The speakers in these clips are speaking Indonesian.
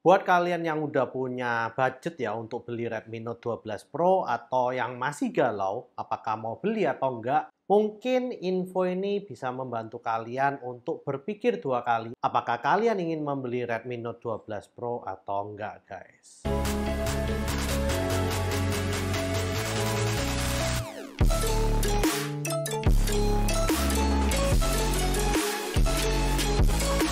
Buat kalian yang udah punya budget ya untuk beli Redmi Note 12 Pro atau yang masih galau apakah mau beli atau enggak, mungkin info ini bisa membantu kalian untuk berpikir dua kali apakah kalian ingin membeli Redmi Note 12 Pro atau enggak, guys.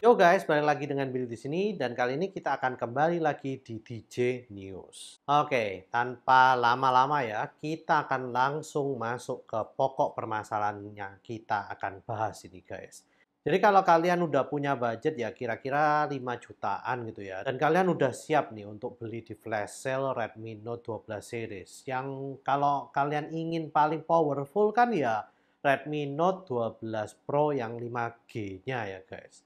Yo guys, balik lagi dengan Billy di sini dan kali ini kita akan kembali lagi di DJ News. Oke, tanpa lama-lama ya, kita akan langsung masuk ke pokok permasalahannya kita akan bahas ini guys. Jadi kalau kalian udah punya budget ya kira-kira 5 jutaan gitu ya. Dan kalian udah siap nih untuk beli di flash sale Redmi Note 12 series. Yang kalau kalian ingin paling powerful kan ya Redmi Note 12 Pro yang 5G-nya ya guys.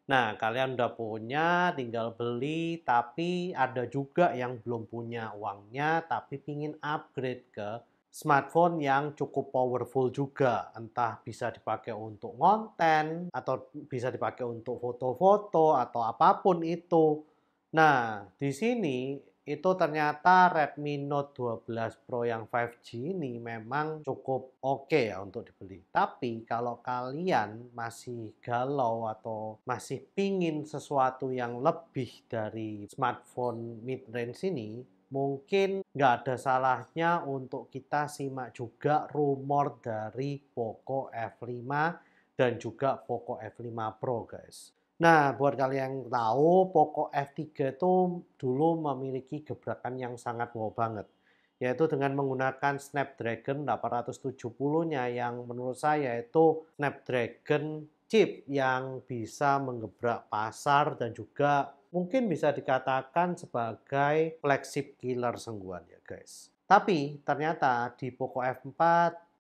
Nah, kalian udah punya, tinggal beli, tapi ada juga yang belum punya uangnya, tapi pingin upgrade ke smartphone yang cukup powerful juga. Entah bisa dipakai untuk konten, atau bisa dipakai untuk foto-foto, atau apapun itu. Nah, di sini itu ternyata Redmi Note 12 Pro yang 5G ini memang cukup oke ya untuk dibeli. Tapi kalau kalian masih galau atau masih pingin sesuatu yang lebih dari smartphone mid-range ini, mungkin nggak ada salahnya untuk kita simak juga rumor dari Poco F5 dan juga Poco F5 Pro guys. Nah, buat kalian yang tahu, Poco F3 itu dulu memiliki gebrakan yang sangat wow banget. Yaitu dengan menggunakan Snapdragon 870-nya yang menurut saya itu Snapdragon chip yang bisa menggebrak pasar dan juga mungkin bisa dikatakan sebagai flagship killer sengguan ya guys. Tapi ternyata di Poco F4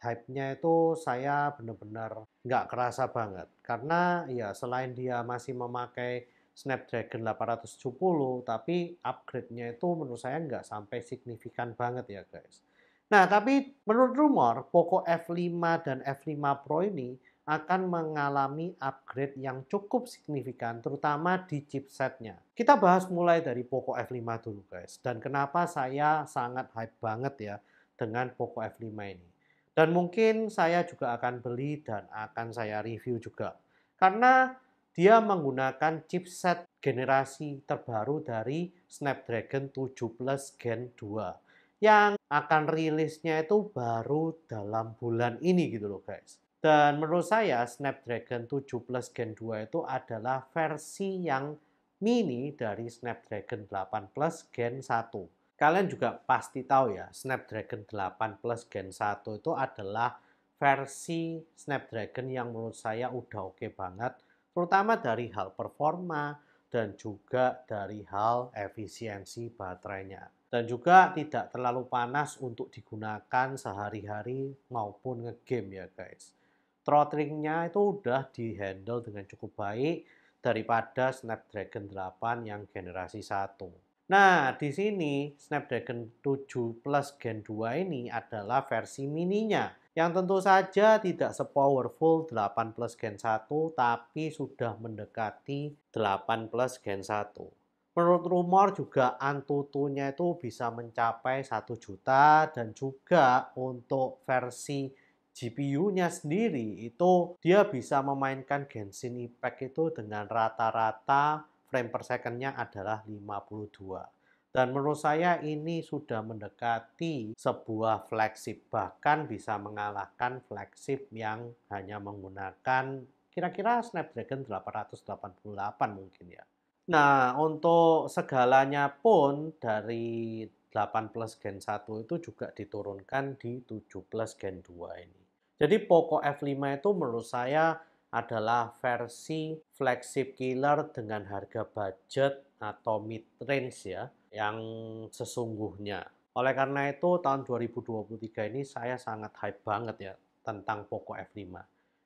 hype-nya itu saya benar-benar nggak kerasa banget. Karena ya selain dia masih memakai Snapdragon 870, tapi upgrade-nya itu menurut saya nggak sampai signifikan banget ya guys. Nah, tapi menurut rumor, Poco F5 dan F5 Pro ini akan mengalami upgrade yang cukup signifikan, terutama di chipsetnya. Kita bahas mulai dari Poco F5 dulu guys, dan kenapa saya sangat hype banget ya dengan Poco F5 ini. Dan mungkin saya juga akan beli dan akan saya review juga. Karena dia menggunakan chipset generasi terbaru dari Snapdragon 7 Plus Gen 2 yang akan rilisnya itu baru dalam bulan ini gitu loh guys. Dan menurut saya Snapdragon 7 Plus Gen 2 itu adalah versi yang mini dari Snapdragon 8 Plus Gen 1. Kalian juga pasti tahu ya, Snapdragon 8 Plus Gen 1 itu adalah versi Snapdragon yang menurut saya udah oke banget, terutama dari hal performa dan juga dari hal efisiensi baterainya. Dan juga tidak terlalu panas untuk digunakan sehari-hari maupun ngegame ya guys. Throttlingnya itu udah di-handle dengan cukup baik daripada Snapdragon 8 yang generasi 1. Nah, di sini Snapdragon 7 Plus Gen 2 ini adalah versi mininya yang tentu saja tidak se-powerful 8 Plus Gen 1 tapi sudah mendekati 8 Plus Gen 1. Menurut rumor juga Antutunya itu bisa mencapai 1 juta dan juga untuk versi GPU-nya sendiri itu dia bisa memainkan Genshin Impact itu dengan rata-rata frame per second-nya adalah 52. Dan menurut saya ini sudah mendekati sebuah flagship, bahkan bisa mengalahkan flagship yang hanya menggunakan kira-kira Snapdragon 888 mungkin ya. Nah, untuk segalanya pun dari 8 Plus Gen 1 itu juga diturunkan di 7 Plus Gen 2 ini. Jadi Poco F5 itu menurut saya adalah versi flagship killer dengan harga budget atau mid range ya yang sesungguhnya. Oleh karena itu tahun 2023 ini saya sangat hype banget ya tentang Poco F5.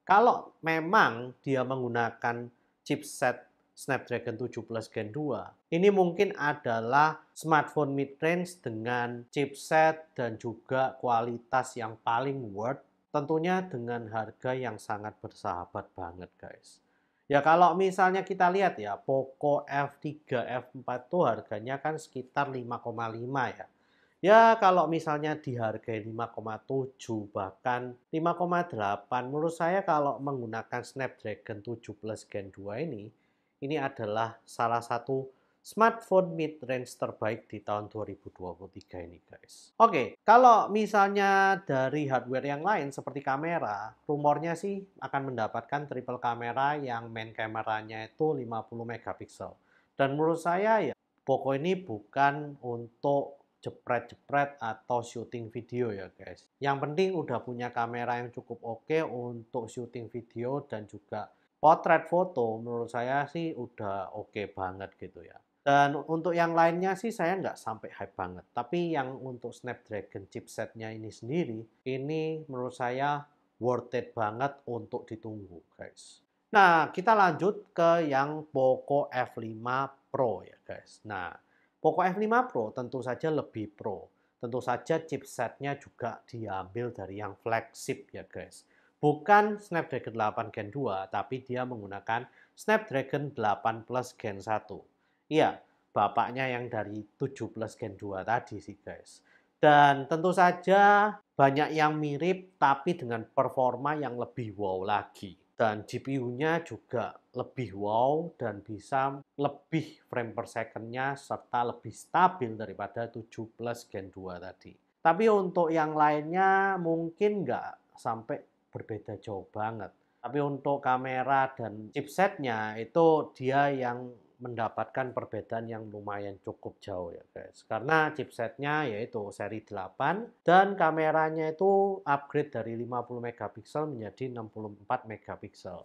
Kalau memang dia menggunakan chipset Snapdragon 7 Plus Gen 2, ini mungkin adalah smartphone mid-range dengan chipset dan juga kualitas yang paling worth, tentunya dengan harga yang sangat bersahabat banget guys. Ya kalau misalnya kita lihat ya, Poco F3, F4 tuh harganya kan sekitar 5,5 ya. Ya kalau misalnya dihargai 5,7 bahkan 5,8, menurut saya kalau menggunakan Snapdragon 7 Plus Gen 2 ini adalah salah satu smartphone mid-range terbaik di tahun 2023 ini guys. Oke, kalau misalnya dari hardware yang lain seperti kamera, rumornya sih akan mendapatkan triple kamera yang main kameranya itu 50 megapiksel. Dan menurut saya ya, Poco ini bukan untuk jepret-jepret atau syuting video ya guys. Yang penting udah punya kamera yang cukup oke untuk syuting video dan juga potret foto, menurut saya sih udah oke banget gitu ya. Dan untuk yang lainnya sih saya nggak sampai hype banget. Tapi yang untuk Snapdragon chipsetnya ini sendiri, ini menurut saya worth it banget untuk ditunggu guys. Nah, kita lanjut ke yang Poco F5 Pro ya guys. Nah, Poco F5 Pro tentu saja lebih pro. Tentu saja chipsetnya juga diambil dari yang flagship ya guys. Bukan Snapdragon 8 Gen 2, tapi dia menggunakan Snapdragon 8 Plus Gen 1. Iya, bapaknya yang dari 7 Plus Gen 2 tadi sih guys. Dan tentu saja banyak yang mirip tapi dengan performa yang lebih wow lagi. Dan GPU-nya juga lebih wow dan bisa lebih frame per second-nya serta lebih stabil daripada 7 Plus Gen 2 tadi. Tapi untuk yang lainnya mungkin nggak sampai berbeda jauh banget. Tapi untuk kamera dan chipsetnya itu dia yang mendapatkan perbedaan yang lumayan cukup jauh ya guys. Karena chipsetnya yaitu seri 8 dan kameranya itu upgrade dari 50 megapiksel menjadi 64 megapiksel.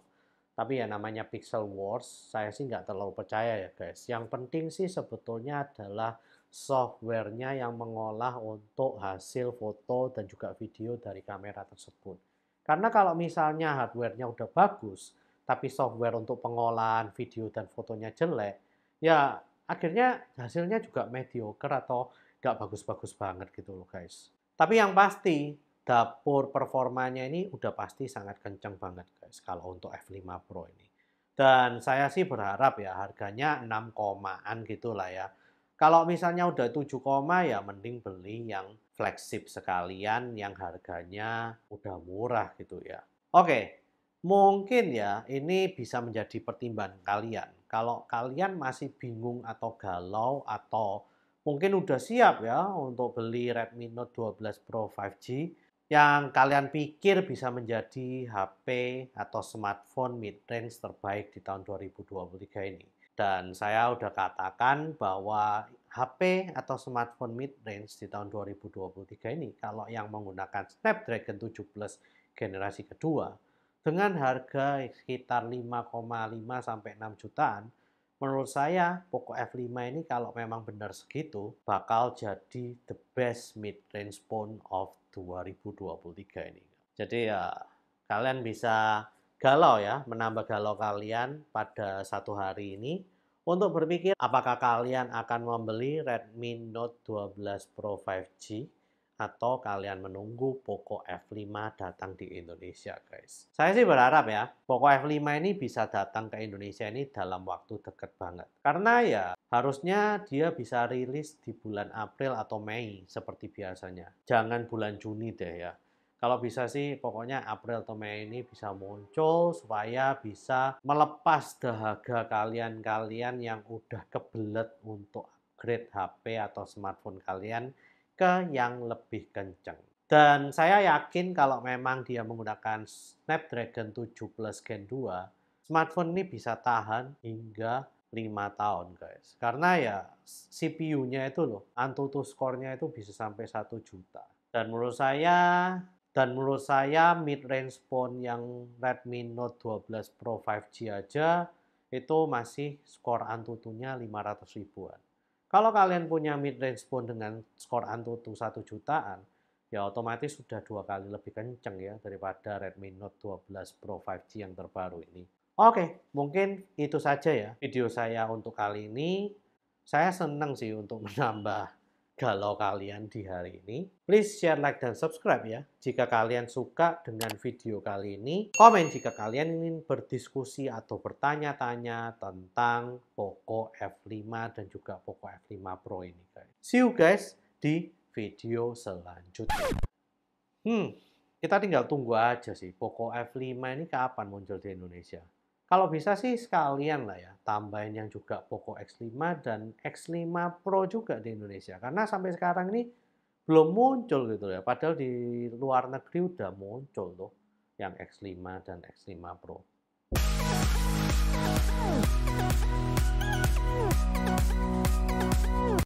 Tapi ya namanya Pixel Wars, saya sih nggak terlalu percaya ya guys. Yang penting sih sebetulnya adalah softwarenya yang mengolah untuk hasil foto dan juga video dari kamera tersebut. Karena kalau misalnya hardware-nya udah bagus, tapi software untuk pengolahan video dan fotonya jelek, ya akhirnya hasilnya juga mediocre atau nggak bagus-bagus banget gitu loh guys. Tapi yang pasti, dapur performanya ini udah pasti sangat kencang banget guys kalau untuk F5 Pro ini. Dan saya sih berharap ya harganya 6 komaan gitu lah ya. Kalau misalnya udah 7 koma ya mending beli yang flagship sekalian yang harganya udah murah gitu ya. Oke, mungkin ya ini bisa menjadi pertimbangan kalian. Kalau kalian masih bingung atau galau atau mungkin udah siap ya untuk beli Redmi Note 12 Pro 5G yang kalian pikir bisa menjadi HP atau smartphone mid-range terbaik di tahun 2023 ini. Dan saya udah katakan bahwa HP atau smartphone mid-range di tahun 2023 ini kalau yang menggunakan Snapdragon 7 Plus generasi kedua dengan harga sekitar 5,5 sampai 6 jutaan, menurut saya Poco F5 ini kalau memang benar segitu bakal jadi the best mid-range phone of 2023 ini. Jadi ya kalian bisa galau ya, menambah galau kalian pada satu hari ini untuk berpikir apakah kalian akan membeli Redmi Note 12 Pro 5G atau kalian menunggu Poco F5 datang di Indonesia guys. Saya sih berharap ya Poco F5 ini bisa datang ke Indonesia ini dalam waktu dekat banget. Karena ya harusnya dia bisa rilis di bulan April atau Mei seperti biasanya. Jangan bulan Juni deh ya. Kalau bisa sih pokoknya April atau Mei ini bisa muncul supaya bisa melepas dahaga kalian-kalian yang udah kebelet untuk upgrade HP atau smartphone kalian ke yang lebih kenceng. Dan saya yakin kalau memang dia menggunakan Snapdragon 7 Plus Gen 2, smartphone ini bisa tahan hingga 5 tahun guys. Karena ya CPU-nya itu loh, Antutu score-nya itu bisa sampai 1 juta. Dan menurut saya mid-range phone yang Redmi Note 12 Pro 5G aja itu masih skor Antutunya 500 ribuan. Kalau kalian punya mid-range phone dengan skor Antutu 1 jutaan, ya otomatis sudah 2 kali lebih kenceng ya daripada Redmi Note 12 Pro 5G yang terbaru ini. Oke, mungkin itu saja ya video saya untuk kali ini. Saya senang sih untuk menambah galau kalian di hari ini. Please share, like, dan subscribe ya. Jika kalian suka dengan video kali ini, komen jika kalian ingin berdiskusi atau bertanya-tanya tentang Poco F5 dan juga Poco F5 Pro ini, guys. See you guys di video selanjutnya. Kita tinggal tunggu aja sih Poco F5 ini kapan muncul di Indonesia. Kalau bisa sih sekalian lah ya, tambahin yang juga Poco X5 dan X5 Pro juga di Indonesia. Karena sampai sekarang ini belum muncul gitu ya. Padahal di luar negeri udah muncul tuh yang X5 dan X5 Pro.